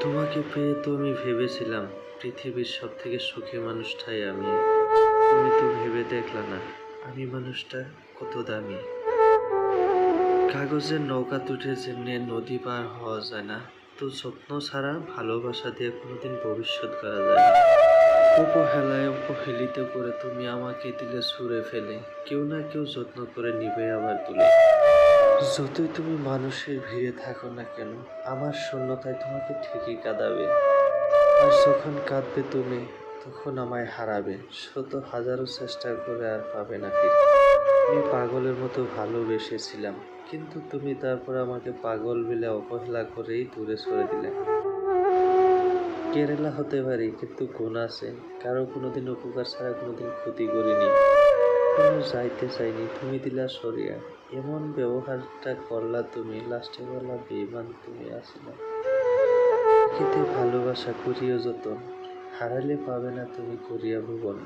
তোমাকে পেয়ে তো আমি ভেবেছিলাম পৃথিবীর সব থেকে সুখী মানুষটাই আমি। তুমি তো ভেবে দেখলা না আমি মানুষটা কত দামি। কাগজের নৌকা তুলে যেমনি নদী পার হওয়া যায় না, তো যত্ন ছাড়া ভালোবাসা দিয়ে কোনোদিন ভবিষ্যৎ করা যায় না। উপহেলায় উপহেলিত করে তুমি আমাকে দিলে ছুঁড়ে ফেলে, কেউ না কেউ যত্ন করে নিবে আবার তুলে। যতই তুমি মানুষের ভিড়ে থাকো না কেন, আমার শূন্যতায় তোমাকে ঠিকই কাঁদাবে। আর যখন কাঁদবে তুমি, তখন আমায় হারাবে। শত হাজারো চেষ্টা করে আর পাবে না ফিরে। আমি পাগলের মতো ভালোবেসেছিলাম, কিন্তু তুমি তারপর আমাকে পাগল বলে অবহেলা করেই দূরে সরে দিলে। কেরালা হতে পারি, কিন্তু গুণ আছে। কারো কোনোদিন উপকার ছাড়া কোনোদিন ক্ষতি করিনি, কোনো যাইতে চাইনি, তুমি দিলা সরিয়া। এমন ব্যবহারটা করলা তুমি, লাস্টে বলা বেইমান তুমি আসিলা। প্রকৃতি ভালোবাসা করিও যতন, হারালে পাবে না তুমি করিয়া ভুবন।